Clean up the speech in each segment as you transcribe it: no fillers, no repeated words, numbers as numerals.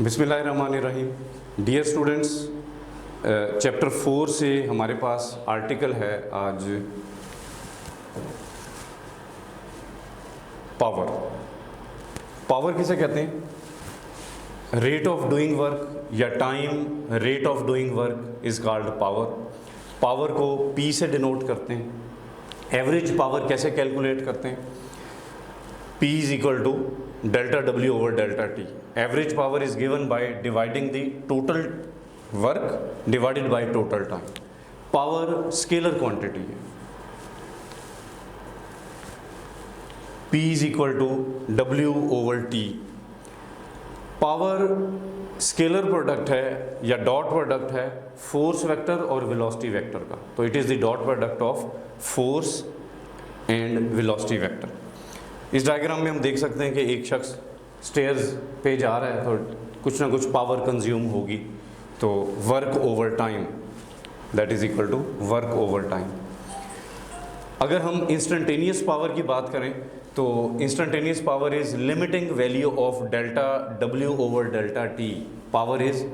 बिस्मिल्लाहिर्रहमानिर्रहीम। Dear students, chapter 4 से हमारे पास आर्टिकल है आज पावर। पावर किसे कहते हैं? रेट ऑफ डूइंग वर्क या time rate of doing work is called power. Power को P से डिनोट करते हैं। एवरेज पावर कैसे कैलकुलेट करते हैं? P is equal to delta W over delta T. Average power is given by dividing the total work divided by total time. Power scalar quantity है। P is equal to W over T. Power scalar product है या dot product है force vector और velocity vector का। तो it is the dot product of force and velocity vector. इस diagram में हम देख सकते हैं कि एक शख्स स्टेयर्स पे जा रहा है तो कुछ ना कुछ पावर कंज्यूम होगी। तो work over time that is equal to work over time. अगर हम इंस्टेंटेनियस पावर की बात करें तो instantaneous power is limiting value of delta W over delta T। Power is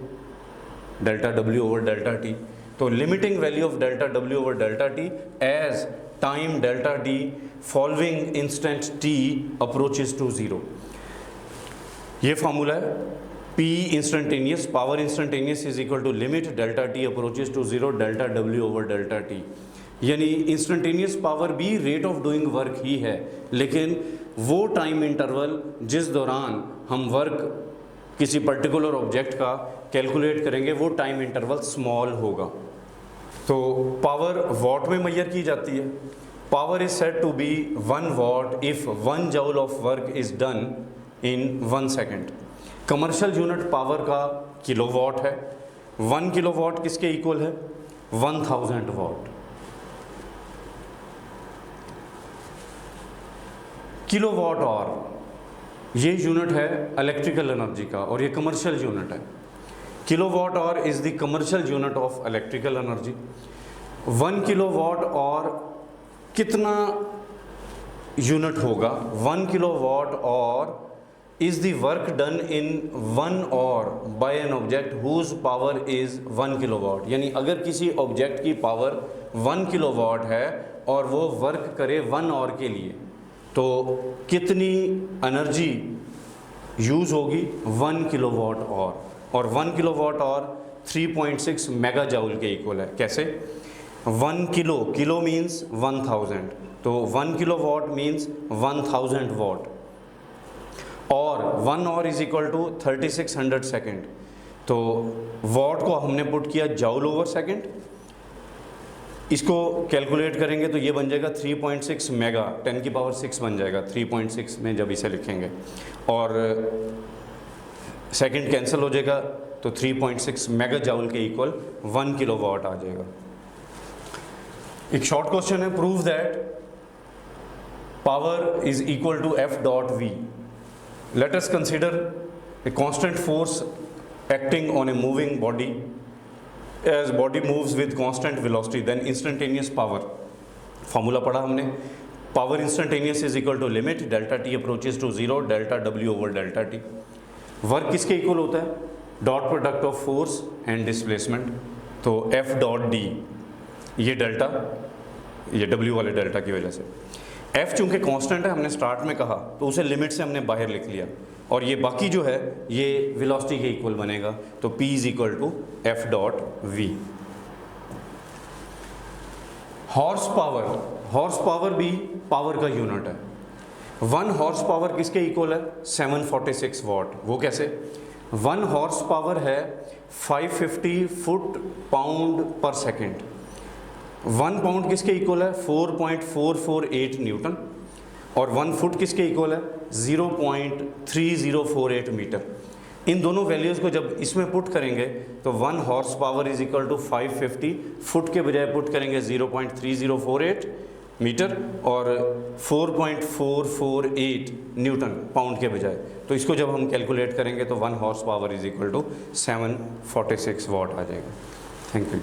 delta W over delta T। तो limiting value of delta W over delta T as time delta D following instant T approaches to zero. ये formula है P instantaneous power instantaneous is equal to limit delta T approaches to zero delta W over delta T। यानी instantaneous power भी rate of doing work ही है, लेकिन वो time interval जिस दौरान हम वर्क किसी पर्टिकुलर ऑब्जेक्ट का कैलकुलेट करेंगे वो टाइम इंटरवल स्मॉल होगा। तो पावर वॉट में मेजर की जाती है। Power is said to be 1 watt if 1 joule of work is done in 1 second. Commercial unit power का किलोवाट है। 1 किलोवाट किसके इक्वल है? 1000 वॉट। किलोवाट आवर ये यूनिट है इलेक्ट्रिकल एनर्जी का और ये कमर्शियल यूनिट है। Kilowatt hour is the commercial unit of electrical energy. 1 kilowatt hour कितना यूनिट होगा? 1 kilowatt hour is the work done in 1 hour by an object whose power is 1 kilowatt. यानी अगर किसी object की पावर 1 किलोवाट है और वो वर्क करे 1 आवर के लिए तो कितनी एनर्जी यूज़ होगी? 1 किलोवाट और 1 किलोवाट और 3.6 मेगा जूल के इक्वल है। कैसे? 1 किलो मीन्स 1000, तो 1 किलोवाट मीन्स 1000 वॉट और 1 hour is equal to 3600 second. तो वॉट को हमने पुट किया जूल ओवर सेकेंड। इसको कैलकुलेट करेंगे तो ये बन जाएगा 3.6 मेगा 10 की पावर 6 बन जाएगा 3.6 में जब इसे लिखेंगे और सेकंड कैंसिल हो जाएगा तो 3.6 मेगा जूल के इक्वल 1 किलोवाट आ जाएगा। एक शॉर्ट क्वेश्चन है, prove that power is equal to F dot V। Let us consider a constant force acting on a moving body. As body moves with constant velocity, then instantaneous power। Formula पढ़ा हमने। Power instantaneous is equal to limit delta T approaches to zero delta W over delta T। Work किसके equal होता है? Dot product of force and displacement. तो F dot D ये delta ये W वाले delta की वजह से। F चूँकि कांस्टेंट है हमने स्टार्ट में कहा तो उसे लिमिट से हमने बाहर लिख लिया और ये बाकी जो है ये वेलोसिटी के इक्वल बनेगा। तो P is equal to F dot V। Horse power भी पावर का यूनिट है। 1 हॉर्स पावर किसके इक्वल है? 746 वॉट। वो कैसे? 1 हॉर्स पावर है 550 फुट पाउंड पर सेकेंड। 1 पाउंड किसके इक्वल है? 4.448 न्यूटन और 1 फुट किसके इक्वल है? 0.3048 मीटर। इन दोनों वैल्यूज़ को जब इसमें पुट करेंगे तो 1 horse power is equal to 550 foot के बजाय पुट करेंगे 0.3048 मीटर और 4.448 न्यूटन पाउंड के बजाय। तो इसको जब हम कैलकुलेट करेंगे तो 1 horse power is equal to 746 watt आ जाएगा। Thank you.